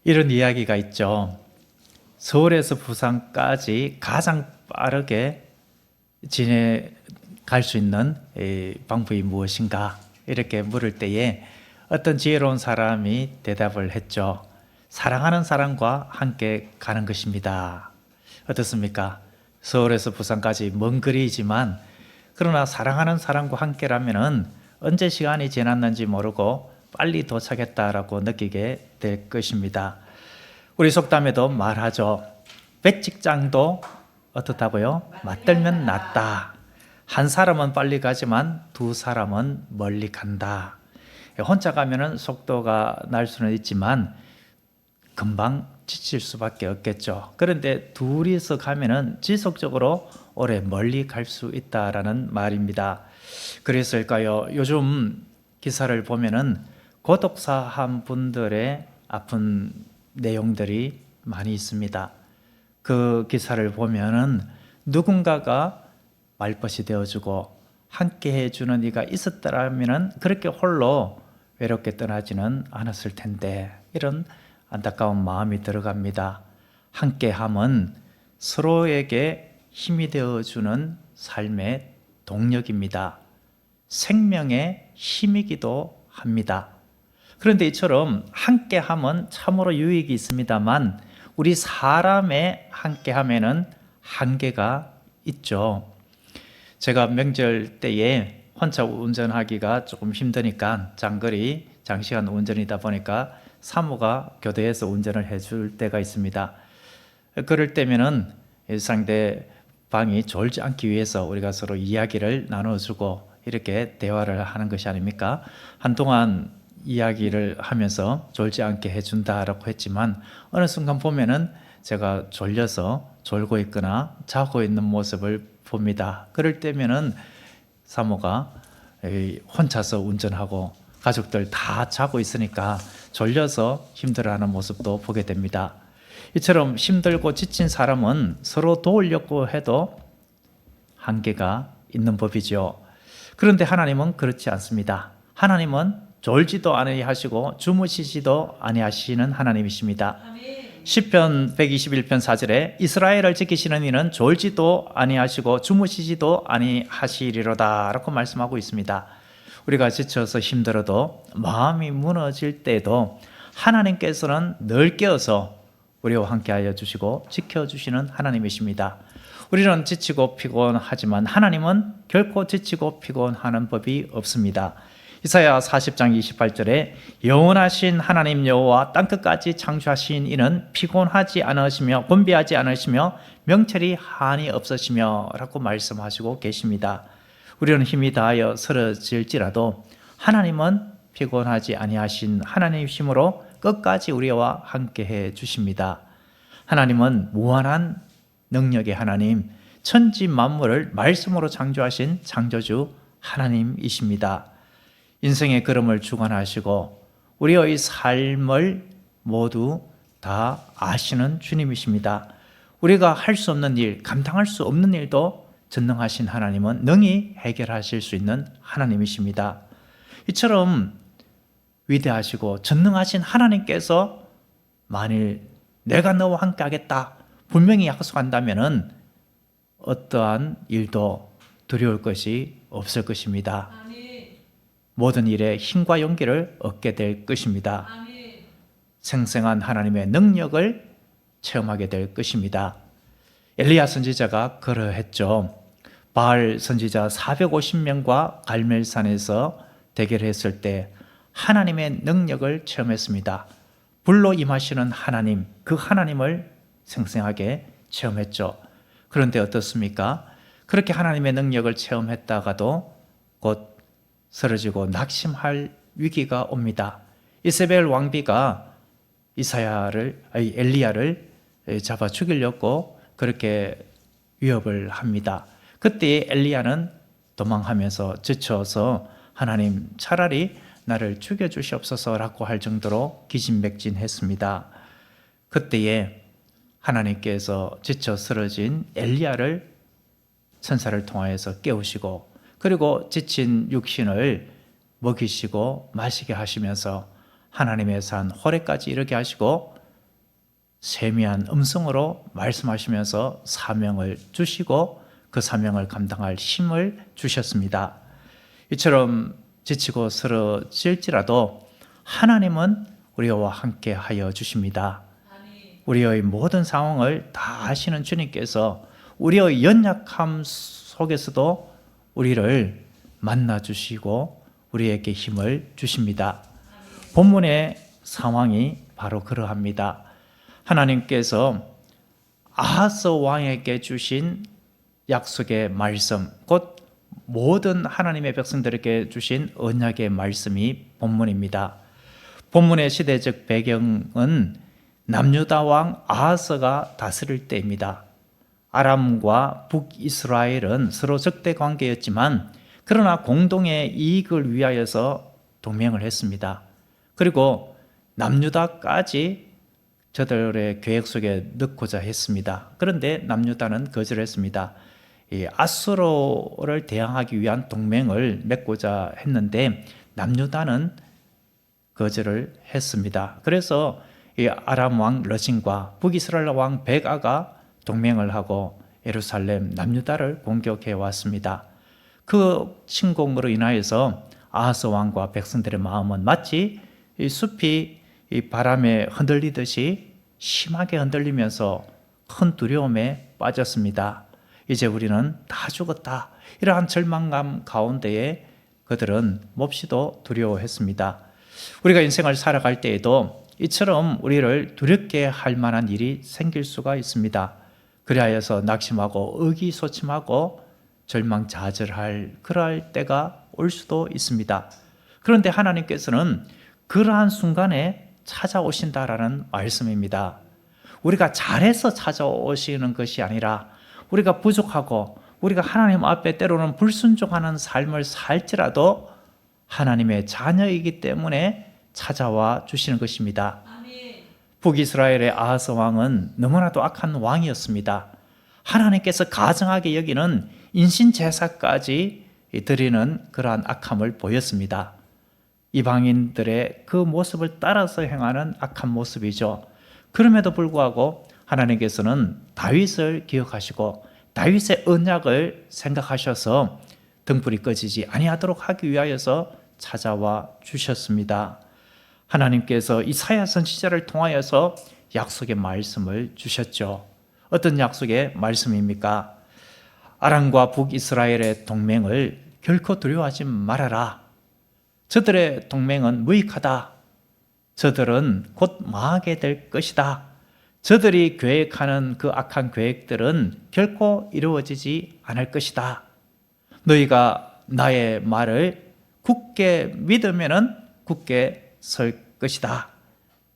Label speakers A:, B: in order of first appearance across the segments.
A: 이런 이야기가 있죠. 서울에서 부산까지 가장 빠르게 갈 수 있는 방법이 무엇인가? 이렇게 물을 때에 어떤 지혜로운 사람이 대답을 했죠. 사랑하는 사람과 함께 가는 것입니다. 어떻습니까? 서울에서 부산까지 먼 거리이지만 그러나 사랑하는 사람과 함께라면은 언제 시간이 지났는지 모르고 빨리 도착했다라고 느끼게 될 것입니다. 우리 속담에도 말하죠. 백직장도 어떻다고요? 맞들면 낫다. 한 사람은 빨리 가지만 두 사람은 멀리 간다. 혼자 가면은 속도가 날 수는 있지만 금방 지칠 수밖에 없겠죠. 그런데 둘이서 가면은 지속적으로 오래 멀리 갈 수 있다라는 말입니다. 그랬을까요? 요즘 기사를 보면은 고독사한 분들의 아픈 내용들이 많이 있습니다. 그 기사를 보면은 누군가가 말벗이 되어주고 함께 해주는 이가 있었더라면은 그렇게 홀로 외롭게 떠나지는 않았을 텐데, 이런 안타까운 마음이 들어갑니다. 함께함은 서로에게 힘이 되어주는 삶의 동력입니다. 생명의 힘이기도 합니다. 그런데 이처럼 함께함은 참으로 유익이 있습니다만 우리 사람의 함께함에는 한계가 있죠. 제가 명절 때에 혼자 운전하기가 조금 힘드니까 장시간 운전이다 보니까 사모가 교대에서 운전을 해줄 때가 있습니다. 그럴 때면은 상대방이 졸지 않기 위해서 우리가 서로 이야기를 나눠주고 이렇게 대화를 하는 것이 아닙니까? 한동안 이야기를 하면서 졸지 않게 해준다라고 했지만 어느 순간 보면은 제가 졸고 있거나 자고 있는 모습을 봅니다. 그럴 때면은 사모가 혼자서 운전하고 가족들 다 자고 있으니까 졸려서 힘들어하는 모습도 보게 됩니다. 이처럼 힘들고 지친 사람은 서로 도우려고 해도 한계가 있는 법이죠. 그런데 하나님은 그렇지 않습니다. 하나님은 졸지도 아니하시고 주무시지도 아니하시는 하나님이십니다. 시편 121편 4절에 이스라엘을 지키시는 이는 졸지도 아니하시고 주무시지도 아니하시리로다 라고 말씀하고 있습니다. 우리가 지쳐서 힘들어도 마음이 무너질 때에도 하나님께서는 늘 깨어서 우리와 함께하여 주시고 지켜주시는 하나님이십니다. 우리는 지치고 피곤하지만 하나님은 결코 지치고 피곤하는 법이 없습니다. 이사야 40장 28절에 영원하신 하나님 여호와 땅끝까지 창조하신 이는 피곤하지 않으시며 곤비하지 않으시며 명철이 한이 없으시며 라고 말씀하시고 계십니다. 우리는 힘이 다하여 쓰러질지라도 하나님은 피곤하지 아니하신 하나님이시므로 끝까지 우리와 함께해 주십니다. 하나님은 무한한 능력의 하나님, 천지 만물을 말씀으로 창조하신 창조주 하나님이십니다. 인생의 걸음을 주관하시고 우리의 삶을 모두 다 아시는 주님이십니다. 우리가 할 수 없는 일, 감당할 수 없는 일도 전능하신 하나님은 능히 해결하실 수 있는 하나님이십니다. 이처럼 위대하시고 전능하신 하나님께서 만일 내가 너와 함께 하겠다 분명히 약속한다면 어떠한 일도 두려울 것이 없을 것입니다. 모든 일에 힘과 용기를 얻게 될 것입니다. 생생한 하나님의 능력을 체험하게 될 것입니다. 엘리야 선지자가 그러했죠. 바알 선지자 450명과 갈멜산에서 대결했을 때 하나님의 능력을 체험했습니다. 불로 임하시는 하나님, 그 하나님을 생생하게 체험했죠. 그런데 어떻습니까? 그렇게 하나님의 능력을 체험했다가도 곧 쓰러지고 낙심할 위기가 옵니다. 이세벨 왕비가 엘리야를 잡아 죽이려고 그렇게 위협을 합니다. 그때 엘리야는 도망하면서 지쳐서 하나님 차라리 나를 죽여주시옵소서라고 할 정도로 기진맥진했습니다. 그때에 하나님께서 지쳐 쓰러진 엘리야를 천사를 통하여서 깨우시고 그리고 지친 육신을 먹이시고 마시게 하시면서 하나님의 산 호렙까지 이르게 하시고 세미한 음성으로 말씀하시면서 사명을 주시고 그 사명을 감당할 힘을 주셨습니다. 이처럼 지치고 쓰러질지라도 하나님은 우리와 함께 하여 주십니다. 우리의 모든 상황을 다 아시는 주님께서 우리의 연약함 속에서도 우리를 만나 주시고 우리에게 힘을 주십니다. 본문의 상황이 바로 그러합니다. 하나님께서 아하스 왕에게 주신 약속의 말씀, 곧 모든 하나님의 백성들에게 주신 언약의 말씀이 본문입니다. 본문의 시대적 배경은 남유다 왕 아하스가 다스릴 때입니다. 아람과 북이스라엘은 서로 적대 관계였지만 그러나 공동의 이익을 위하여서 동맹을 했습니다. 그리고 남유다까지 저들의 계획 속에 넣고자 했습니다. 그런데 남유다는 거절했습니다. 이 아수르를 대항하기 위한 동맹을 맺고자 했는데 남유다는 거절을 했습니다. 그래서 이 아람 왕 러신과 북이스라엘 왕 베가가 동맹을 하고 예루살렘 남유다를 공격해 왔습니다. 그 침공으로 인하여서 아하스 왕과 백성들의 마음은 마치 이 숲이 이 바람에 흔들리듯이 심하게 흔들리면서 큰 두려움에 빠졌습니다. 이제 우리는 다 죽었다. 이러한 절망감 가운데에 그들은 몹시도 두려워했습니다. 우리가 인생을 살아갈 때에도 이처럼 우리를 두렵게 할 만한 일이 생길 수가 있습니다. 그리하여서 낙심하고 의기소침하고 절망좌절할 그럴 때가 올 수도 있습니다. 그런데 하나님께서는 그러한 순간에 찾아오신다라는 말씀입니다. 우리가 잘해서 찾아오시는 것이 아니라 우리가 부족하고 우리가 하나님 앞에 때로는 불순종하는 삶을 살지라도 하나님의 자녀이기 때문에 찾아와 주시는 것입니다. 북이스라엘의 아하스 왕은 너무나도 악한 왕이었습니다. 하나님께서 가증하게 여기는 인신제사까지 드리는 그러한 악함을 보였습니다. 이방인들의 그 모습을 따라서 행하는 악한 모습이죠. 그럼에도 불구하고 하나님께서는 다윗을 기억하시고 다윗의 언약을 생각하셔서 등불이 꺼지지 아니하도록 하기 위하여서 찾아와 주셨습니다. 하나님께서 이사야 선지자를 통하여서 약속의 말씀을 주셨죠. 어떤 약속의 말씀입니까? 아람과 북이스라엘의 동맹을 결코 두려워하지 말아라. 저들의 동맹은 무익하다. 저들은 곧 망하게 될 것이다. 저들이 계획하는 그 악한 계획들은 결코 이루어지지 않을 것이다. 너희가 나의 말을 굳게 믿으면은 굳게 설 것이다.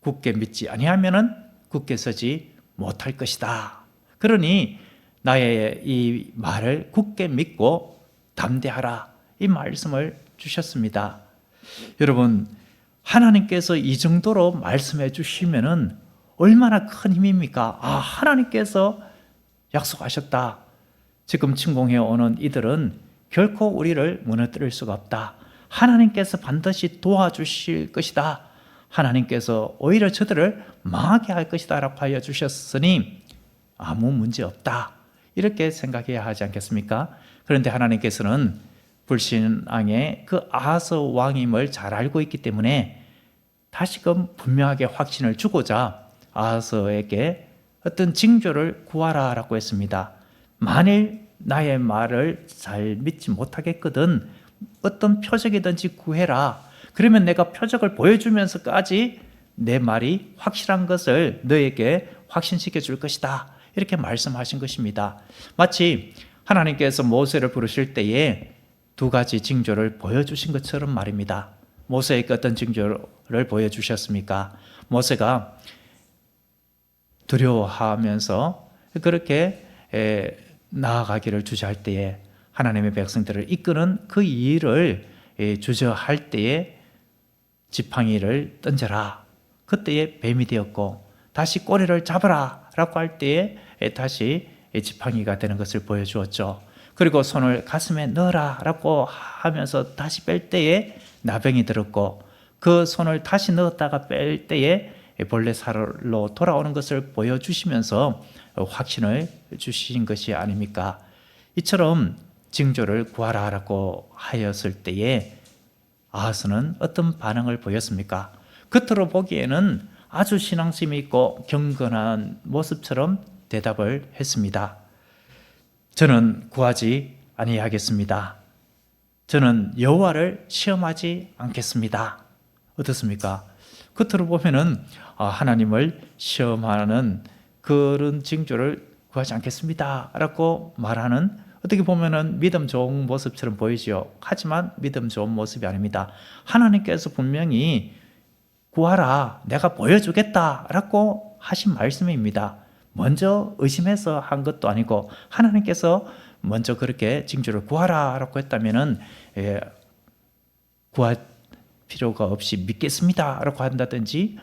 A: 굳게 믿지 아니하면은 굳게 서지 못할 것이다. 그러니 나의 이 말을 굳게 믿고 담대하라. 이 말씀을 주셨습니다. 여러분, 하나님께서 이 정도로 말씀해 주시면은 얼마나 큰 힘입니까? 아, 하나님께서 약속하셨다. 지금 침공해 오는 이들은 결코 우리를 무너뜨릴 수가 없다. 하나님께서 반드시 도와주실 것이다. 하나님께서 오히려 저들을 망하게 할 것이다 라고 하여 주셨으니 아무 문제 없다. 이렇게 생각해야 하지 않겠습니까? 그런데 하나님께서는 불신앙의 그 아하스 왕임을 잘 알고 있기 때문에 다시금 분명하게 확신을 주고자 아하스에게 어떤 징조를 구하라 라고 했습니다. 만일 나의 말을 잘 믿지 못하겠거든 어떤 표적이든지 구해라. 그러면 내가 표적을 보여주면서까지 내 말이 확실한 것을 너에게 확신시켜 줄 것이다. 이렇게 말씀하신 것입니다. 마치 하나님께서 모세를 부르실 때에 두 가지 징조를 보여주신 것처럼 말입니다. 모세에게 어떤 징조를 보여주셨습니까? 모세가 두려워하면서 그렇게 나아가기를 주저할 때에 하나님의 백성들을 이끄는 그 일을 주저할 때에 지팡이를 던져라. 그때에 뱀이 되었고 다시 꼬리를 잡아라 라고 할 때에 다시 지팡이가 되는 것을 보여주었죠. 그리고 손을 가슴에 넣어라 라고 하면서 다시 뺄 때에 나병이 들었고 그 손을 다시 넣었다가 뺄 때에 본래 살로 돌아오는 것을 보여주시면서 확신을 주신 것이 아닙니까? 이처럼 징조를 구하라라고 하였을 때에 아하스는 어떤 반응을 보였습니까? 겉으로 보기에는 아주 신앙심이 있고 경건한 모습처럼 대답을 했습니다. 저는 구하지 아니하겠습니다. 저는 여호와를 시험하지 않겠습니다. 어떻습니까? 겉으로 보면은 하나님을 시험하는 그런 징조를 구하지 않겠습니다 라고 말하는, 어떻게 보면은 믿음 좋은 모습처럼 보이지요. 하지만 믿음 좋은 모습이 아닙니다. 하나님께서 분명히 구하라, 내가 보여주겠다 라고 하신 말씀입니다. 먼저 의심해서 한 것도 아니고 하나님께서 먼저 그렇게 징조를 구하라 라고 했다면은 구할 필요가 없이 믿겠습니다 라고 한다든지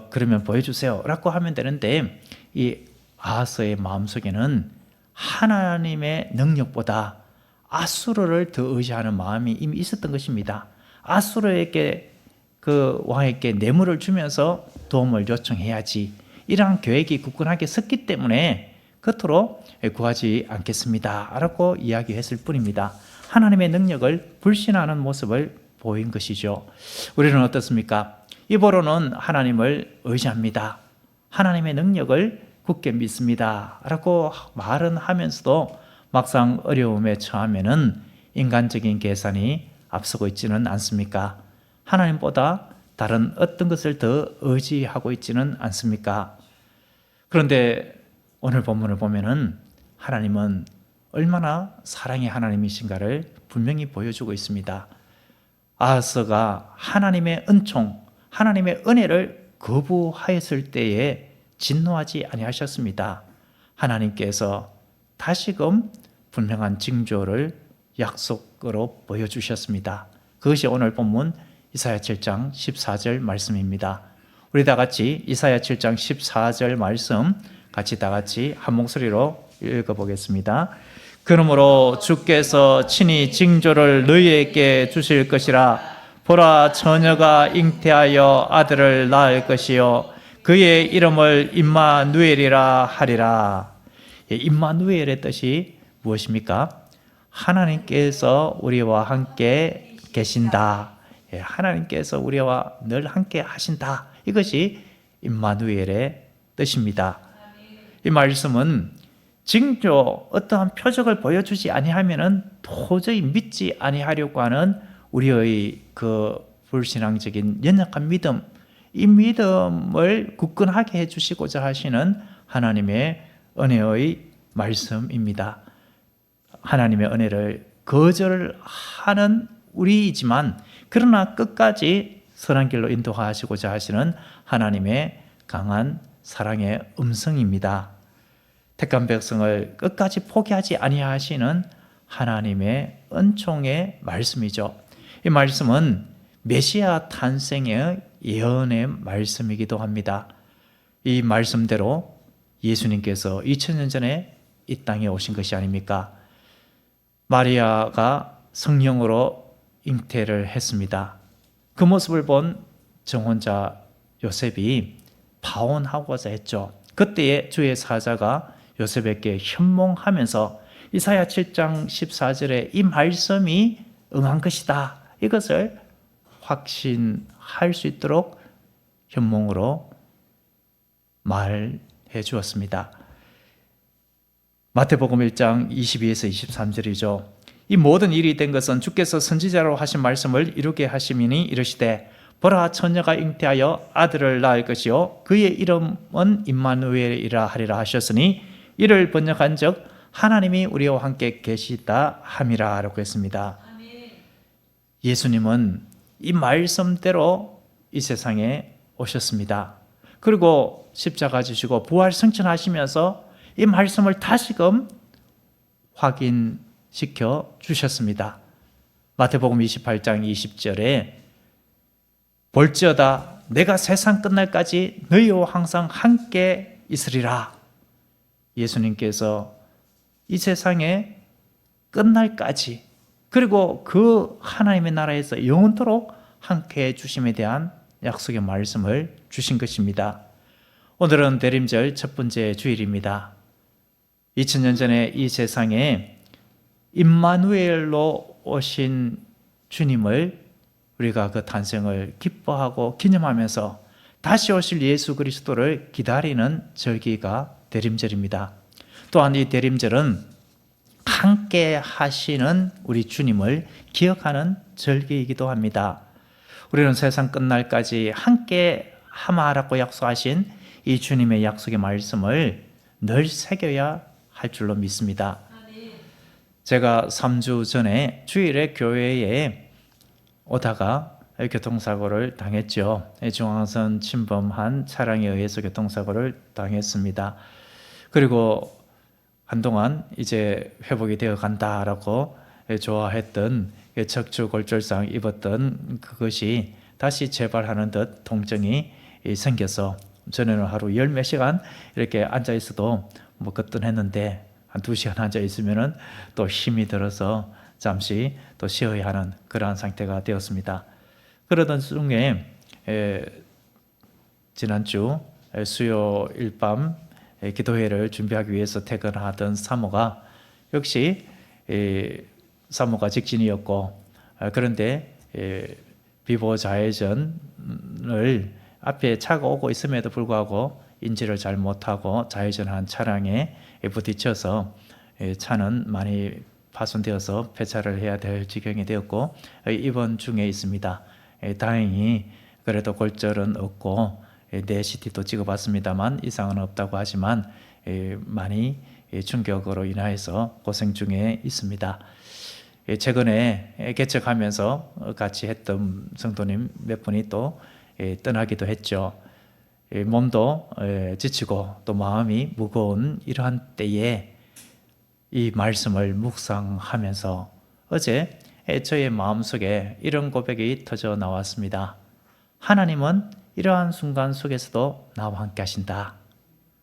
A: 그러면 보여주세요 라고 하면 되는데, 이 아하스의 마음속에는 하나님의 능력보다 아수르를 더 의지하는 마음이 이미 있었던 것입니다. 아수르에게, 그 왕에게 뇌물을 주면서 도움을 요청해야지, 이러한 계획이 굳건하게 섰기 때문에 겉으로 구하지 않겠습니다 라고 이야기했을 뿐입니다. 하나님의 능력을 불신하는 모습을 보인 것이죠. 우리는 어떻습니까? 입으로는 하나님을 의지합니다, 하나님의 능력을 굳게 믿습니다 라고 말은 하면서도 막상 어려움에 처하면은 인간적인 계산이 앞서고 있지는 않습니까? 하나님보다 다른 어떤 것을 더 의지하고 있지는 않습니까? 그런데 오늘 본문을 보면은 하나님은 얼마나 사랑의 하나님이신가를 분명히 보여주고 있습니다. 아하스가 하나님의 은총, 하나님의 은혜를 거부하였을 때에 진노하지 아니하셨습니다. 하나님께서 다시금 분명한 징조를 약속으로 보여주셨습니다. 그것이 오늘 본문 이사야 7장 14절 말씀입니다. 우리 다 같이 이사야 7장 14절 말씀 같이 다 같이 한 목소리로 읽어보겠습니다. 그러므로 주께서 친히 징조를 너희에게 주실 것이라. 보라, 처녀가 잉태하여 아들을 낳을 것이요 그의 이름을 임마누엘이라 하리라. 임마누엘의 뜻이 무엇입니까? 하나님께서 우리와 함께 계신다. 하나님께서 우리와 늘 함께 하신다. 이것이 임마누엘의 뜻입니다. 이 말씀은 징조, 어떠한 표적을 보여주지 아니하면은 도저히 믿지 아니하려고 하는 우리의 그 불신앙적인 연약한 믿음, 이 믿음을 굳건하게 해주시고자 하시는 하나님의 은혜의 말씀입니다. 하나님의 은혜를 거절하는 우리이지만 그러나 끝까지 선한 길로 인도하시고자 하시는 하나님의 강한 사랑의 음성입니다. 택한 백성을 끝까지 포기하지 아니하시는 하나님의 은총의 말씀이죠. 이 말씀은 메시아 탄생의 예언의 말씀이기도 합니다. 이 말씀대로 예수님께서 2000년 전에 이 땅에 오신 것이 아닙니까? 마리아가 성령으로 잉태를 했습니다. 그 모습을 본 정혼자 요셉이 파혼하고자 했죠. 그때에 주의 사자가 요셉에게 현몽하면서 이사야 7장 14절에 이 말씀이 응한 것이다, 이것을 확신할 수 있도록 현몽으로 말해 주었습니다. 마태복음 1장 22에서 23절이죠. 이 모든 일이 된 것은 주께서 선지자로 하신 말씀을 이루게 하심이니 이르시되 보라, 처녀가 잉태하여 아들을 낳을 것이요 그의 이름은 임마누엘이라 하리라 하셨으니 이를 번역한즉 하나님이 우리와 함께 계시다 함이라 라고 했습니다. 예수님은 이 말씀대로 이 세상에 오셨습니다. 그리고 십자가 지시고 부활 승천하시면서 이 말씀을 다시금 확인시켜 주셨습니다. 마태복음 28장 20절에 볼지어다 내가 세상 끝날까지 너희와 항상 함께 있으리라. 예수님께서 이 세상에 끝날까지, 그리고 그 하나님의 나라에서 영원토록 함께 해 주심에 대한 약속의 말씀을 주신 것입니다. 오늘은 대림절 첫 번째 주일입니다. 2000년 전에 이 세상에 임마누엘로 오신 주님을 우리가 그 탄생을 기뻐하고 기념하면서 다시 오실 예수 그리스도를 기다리는 절기가 대림절입니다. 또한 이 대림절은 함께 하시는 우리 주님을 기억하는 절기이기도 합니다. 우리는 세상 끝날까지 함께 하마라고 약속하신 이 주님의 약속의 말씀을 늘 새겨야 할 줄로 믿습니다. 제가 3주 전에 주일에 교회에 오다가 교통사고를 당했죠. 중앙선 침범한 차량에 의해서 교통사고를 당했습니다. 그리고 한동안 이제 회복이 되어 간다라고 좋아했던 척추골절상 입었던 그것이 다시 재발하는 듯 통증이 생겨서 전에는 하루 열 몇 시간 이렇게 앉아 있어도 뭐 거뜬했는데 한 2시간 앉아 있으면은 또 힘이 들어서 잠시 또 쉬어야 하는 그러한 상태가 되었습니다. 그러던 중에 지난주 수요일 밤 기도회를 준비하기 위해서 퇴근하던 사모가 역시 사모가 직진이었고, 그런데 비보 좌회전을 앞에 차가 오고 있음에도 불구하고 인지를 잘 못하고 좌회전한 차량에 부딪혀서 차는 많이 파손되어서 폐차를 해야 될 지경이 되었고 입원 중에 있습니다. 다행히 그래도 골절은 없고 내 CT도 찍어봤습니다만 이상은 없다고 하지만 많이 충격으로 인하여서 고생 중에 있습니다. 최근에 개척하면서 같이 했던 성도님 몇 분이 또 떠나기도 했죠. 몸도 지치고 또 마음이 무거운 이러한 때에 이 말씀을 묵상하면서 어제 저의 마음속에 이런 고백이 터져 나왔습니다. 하나님은 이러한 순간 속에서도 나와 함께 하신다.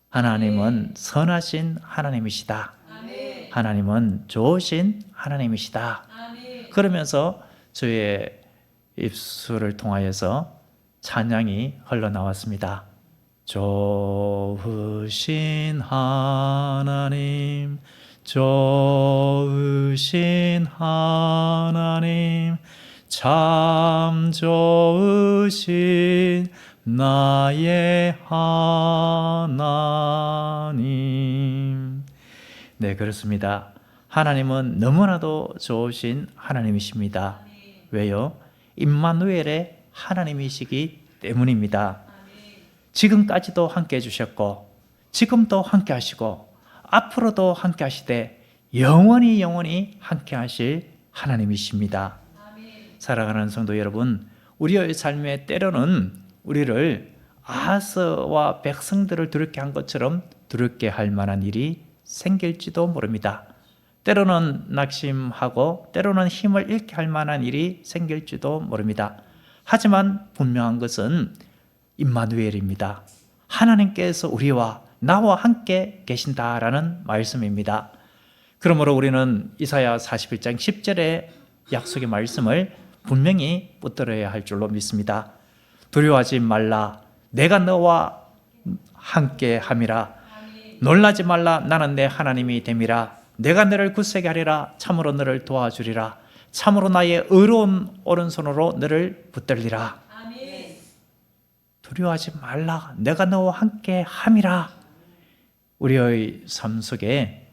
A: 하나님은 선하신 하나님이시다. 하나님은 좋으신 하나님이시다. 그러면서 저의 입술을 통하여서 찬양이 흘러나왔습니다. 좋으신 하나님, 좋으신 하나님, 참 좋으신 나의 하나님. 네, 그렇습니다. 하나님은 너무나도 좋으신 하나님이십니다. 왜요? 임마누엘의 하나님이시기 때문입니다. 지금까지도 함께 해주셨고 지금도 함께 하시고 앞으로도 함께 하시되 영원히 함께 하실 하나님이십니다. 사랑하는 성도 여러분, 우리의 삶에 때로는 우리를 아하스와 백성들을 두렵게 한 것처럼 두렵게 할 만한 일이 생길지도 모릅니다. 때로는 낙심하고 때로는 힘을 잃게 할 만한 일이 생길지도 모릅니다. 하지만 분명한 것은 임마누엘입니다. 하나님께서 우리와 나와 함께 계신다라는 말씀입니다. 그러므로 우리는 이사야 41장 10절의 약속의 말씀을 분명히 붙들어야 할 줄로 믿습니다. 두려워하지 말라, 내가 너와 함께 함이라. 놀라지 말라, 나는 내 하나님이 됨이라. 내가 너를 굳세게 하리라. 참으로 너를 도와주리라. 참으로 나의 의로운 오른손으로 너를 붙들리라. 두려워하지 말라, 내가 너와 함께 함이라. 우리의 삶 속에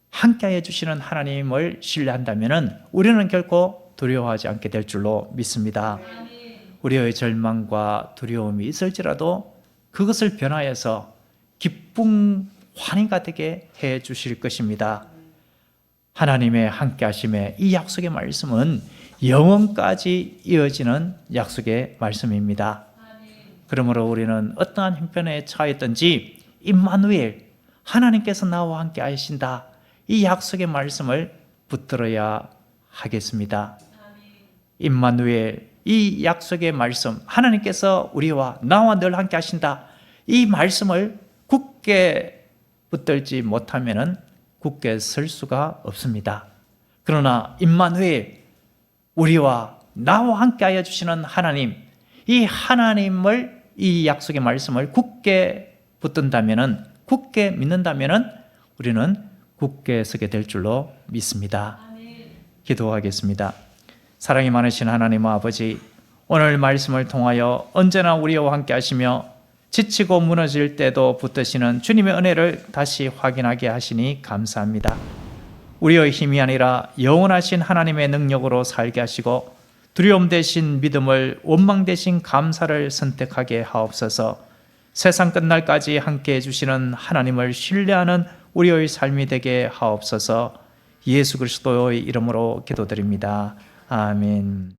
A: 함께해 주시는 하나님을 신뢰한다면 우리는 결코 두려워하지 않게 될 줄로 믿습니다. 우리의 절망과 두려움이 있을지라도 그것을 변화해서 기쁨, 환희가 되게 해 주실 것입니다. 하나님의 함께하심의 이 약속의 말씀은 영원까지 이어지는 약속의 말씀입니다. 그러므로 우리는 어떠한 형편에 처했든지 임마누엘, 하나님께서 나와 함께 하신다, 이 약속의 말씀을 붙들어야 하겠습니다. 임마누엘, 이 약속의 말씀, 하나님께서 우리와 나와 늘 함께 하신다, 이 말씀을 굳게 붙들지 못하면 굳게 설 수가 없습니다. 그러나 임마누엘, 우리와 나와 함께 하여 주시는 하나님, 이 하나님을, 이 약속의 말씀을 굳게 붙든다면은, 굳게 믿는다면은 우리는 굳게 서게 될 줄로 믿습니다. 기도하겠습니다. 사랑이 많으신 하나님 아버지, 오늘 말씀을 통하여 언제나 우리와 함께 하시며 지치고 무너질 때도 붙드시는 주님의 은혜를 다시 확인하게 하시니 감사합니다. 우리의 힘이 아니라 영원하신 하나님의 능력으로 살게 하시고 두려움 대신 믿음을, 원망 대신 감사를 선택하게 하옵소서. 세상 끝날까지 함께 해주시는 하나님을 신뢰하는 우리의 삶이 되게 하옵소서. 예수 그리스도의 이름으로 기도드립니다. 아멘.